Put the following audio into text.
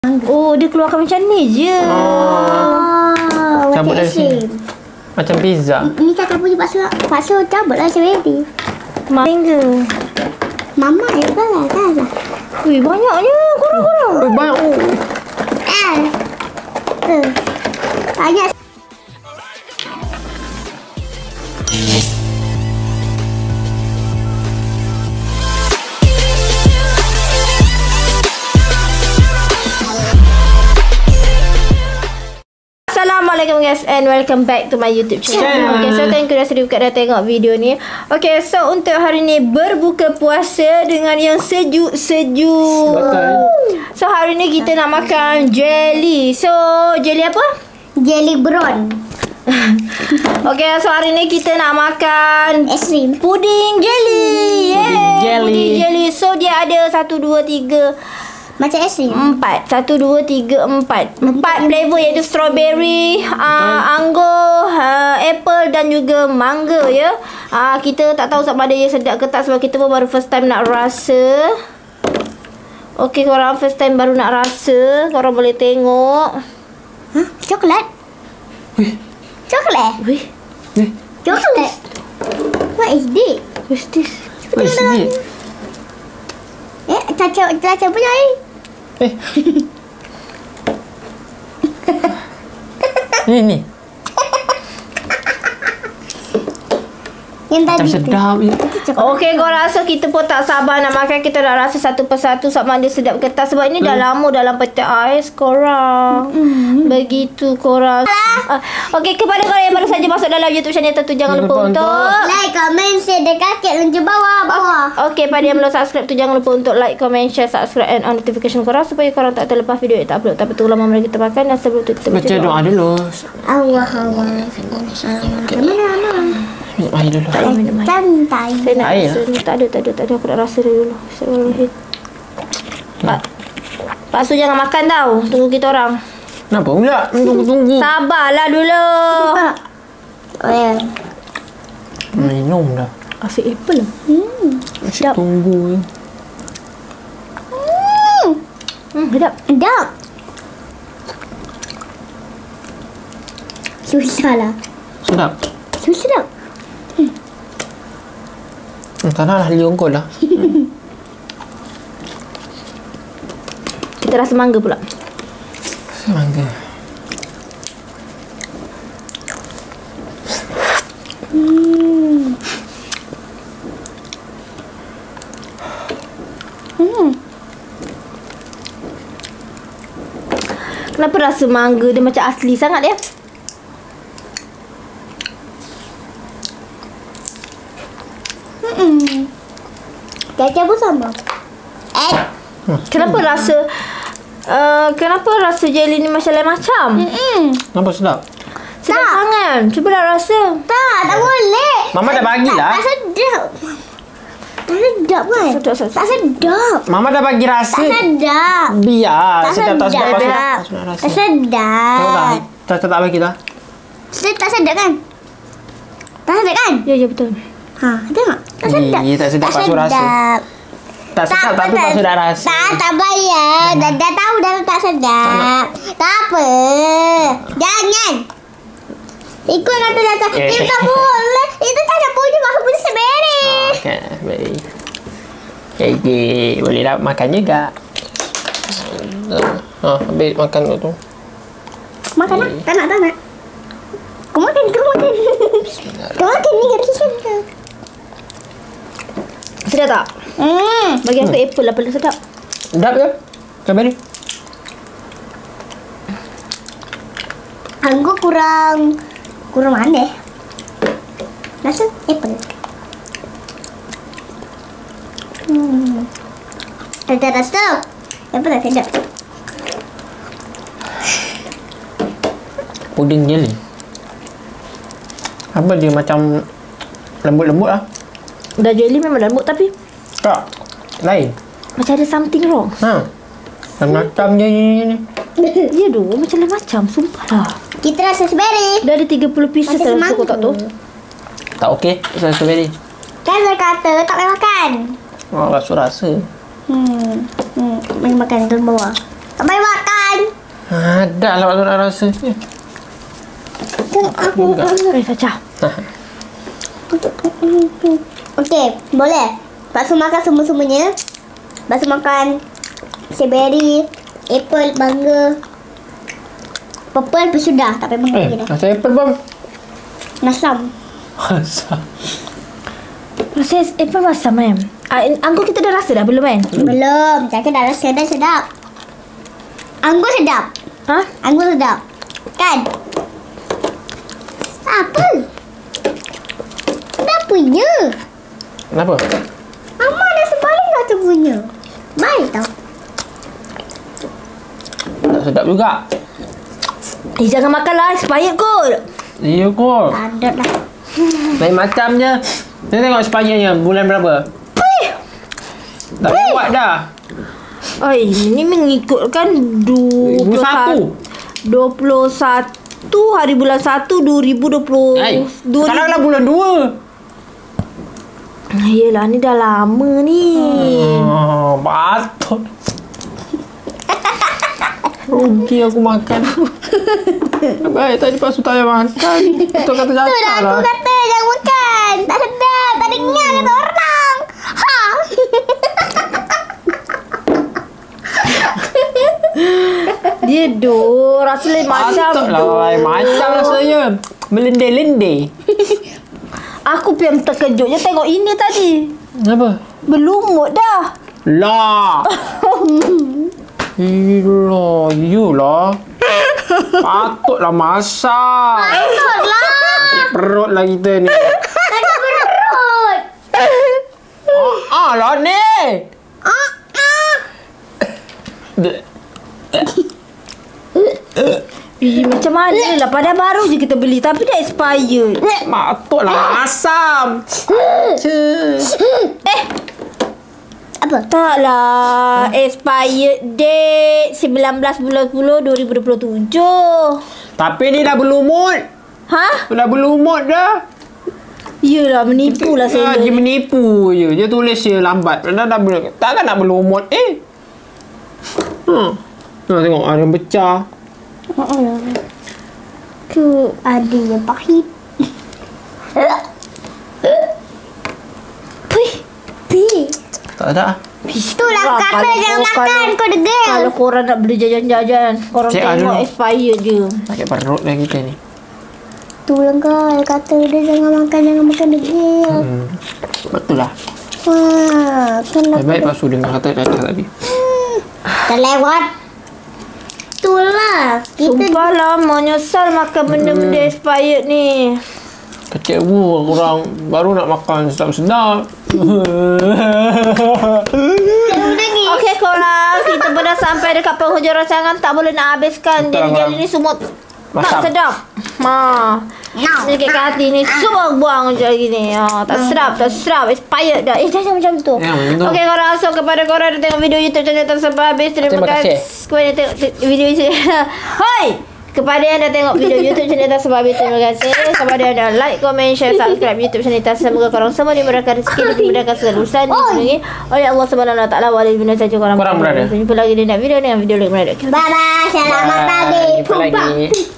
Oh, dia keluarkan macam ni je. Cabut dari sini. Macam pizza. Ini kakak punya paksa cabut lah strawberry. Mango. Mama ya kan lah. Wih, banyaknya. Korang. Wih, banyak. Banyak. Assalamualaikum guys and welcome back to my YouTube channel. Okay, so thank you dah sudi dah tengok video ni. Okay, so untuk hari ni berbuka puasa dengan yang sejuk-sejuk. So hari ni kita nak makan jelly. So jelly apa? Jelly brown. Okay, so hari ni kita nak makan Es krim. puding jelly. Jelly. Puding jelly. So dia ada 1, 2, 3 Macam es krim. 4. 1, 2, 3, 4 flavor iaitu strawberry, anggur, apple dan juga mangga ya. Kita tak tahu sama ada dia sedap ke tak sebab kita pun baru first time nak rasa. Okey, korang first time baru nak rasa, korang boleh tengok. Coklat. Coklat. Weh, Coklat. What is this? what's this? Wih, sedih. Caca punya ni. Ni. Yang Macam tadi tu. sedap je. Okey, kau rasa kita pun tak sabar nak makan. Kita nak rasa satu persatu sama ada sedap ke tak. Sebab ini dah lama dalam peti ais korang. Begitu korang. Okey, kepada korang yang baru saja masuk dalam YouTube channel tu jangan lupa untuk Like, comment, share dan kakek lonjong bawah. Okey, pada yang belum subscribe tu jangan lupa untuk like, comment, share, subscribe and on notification korang supaya korang tak terlepas video yang tak upload. Tapi tunggu lama mari kita makan dan sebelum tu kita Baca doa dulu. Allah. Minum air dulu. Santai. Saya nak Air rasa ni. Tak ada. Aku nak rasa dia dulu. Pak Su jangan makan tau. Tunggu kita orang. Kenapa pula? Tunggu. Sabarlah dulu. Oh ya. Minum dah. Asyik apple. Asyik tunggu je. Sedap. Sedap. Susah lah. Sedap. Sedap. Tak nak lah liung kau lah. Kita rasa mangga pula. Mangga. Kenapa rasa mangga dia macam asli sangat ya? Caca pun sama. Kenapa rasa jelly ni macam lain macam? Nampak sedap? Sedap sangat. Cubalah rasa. Tak boleh. Mama dah bagilah. Tak sedap. Tak sedap kan? Sedap. Tak sedap. Mama dah bagi rasa. Tak sedap. Biar. Tak Sedap tak sedap. sedap. Rasa. Tak sedap. Tak bagi dah. Tak sedap kan? Tak sedap kan? Ya, betul. Tengok. Tak sedap. Tak sedap pasal rasa. Tak sedap tapi tak sedap rasa. Tak bayar. Dah tahu dah tak sedap. Tak apa. Jangan. Ikut kata datang. Itu tak boleh. Itu tak ada punya. Maksud punya strawberry. Okay, baik. Okay, boleh dah makan juga. Habis makan tu. Makan lah. Tak nak. Kau makan. Kau makan ni garis sana. Sedap tak? Bagi aku apple lah paling sedap. Sedap ke? Strawberry? Anggur kurang manis. Rasa apple. Ada rasa. Apple tak sedap. Puding jelly. Apa dia macam lembut-lembut lah. Dah jelly memang lembut tapi Tak. Lain. macam ada something wrong. Macam je ni. Ya doh, macam lain macam. Sumpah lah. Kita rasa strawberry. Dah ada 30 pieces Macam dalam tu tak tu. Tak okey. Pasal strawberry. Kan saya kata tak boleh makan. Rasa. Main makan dalam bawah. Tak payah makan. Ada lah waktu nak rasa. Aku. Saja. Okey, boleh. Paksa makan semua-semuanya. Paksa makan strawberry, apple, mangga. Purple pun sudah. Tak payah makan lagi dah. Rasa apple bang. Nasam. Rasa apple masam kan? Anggur kita dah rasa dah belum kan? Belum. Cakap dah rasa dah sedap. Anggur sedap. Ha? Anggur sedap. Kan? Apa? Kenapanya? Kenapa? Mama dah sebalik satu punya. Baik tau. Tak sedap juga. Jangan makan lah. Expired kot. Iya kot. Padat lah. Lain macam je. Kita tengok expirednya bulan berapa. Tak buat dah. Oi, ini mengikutkan 21 hari bulan 1 2020. Sekarang lah bulan 2. Yelah, ni dah lama ni. Patut. Rugi aku makan. Baik, tadi pas tak payah makan. Betul kata Tu dah cakap aku lah. kata jangan makan. Tak sedap. Tak dengar kata orang. Ha. Dia rasa lain macam. Patut lah lain macam rasanya. Melendeh-lendeh. Aku pun yang terkejutnya tengok ini tadi. Kenapa? Berlumut dah. Lah. Yulah. Patutlah masak. Patutlah. Sakit perut lah kita ni. Sakit perut. Lah ni. Macam mana lah. Padahal baru je kita beli. Tapi dah expired. Patutlah asam. Apa? Taklah. Expired date 19 bulan 10 2027. Tapi ni dah berlumut. Ha? Dah berlumut dah. Yelah, menipu lah saya. Dia menipu je. Dia tulis je lambat. Takkan nak berlumut. Tengok ada yang pecah. Ku ada yang pahit. Pih. Tak ada. Itulah kata jangan makan. Kau degil. Kalau korang nak beli jajan-jajan, korang Cik, tengok expired je. Sakit perut dah kita ni. Itulah kau kata dia jangan makan degil. Betul lah. Kenapa? Baik pasu dengar kata cakap tadi. Terlewat. Itulah. Sumpah lah, menyesal makan benda-benda expired ni. Kecewa korang baru nak makan sedap-sedap. Okey korang, kita pun dah sampai dekat penghujung rancangan. Tak boleh nak habiskan. Jadi ni semua tak sedap. Sakit hati ni. Semua buang je lagi ni. Tak sedap. Expired dah. Jangan macam tu. Okey korang, so kepada korang yang tengok video YouTube channel kita sampai habis, terima kasih. Kepada yang tengok video ini. Hoi! Kepada yang dah tengok video YouTube channel kita sampai habis, terima kasih. Kepada yang dah like, comment, share, subscribe YouTube channel kita. Semoga korang semua dimudahkan rezeki dan dimudahkan segala urusan dilindungi oleh Allah Subhanahu Wa Taala. Walaupun saja korang berada. Jumpa lagi di next video dengan video lagi menarik. Bye bye. Selamat pagi. Jumpa lagi.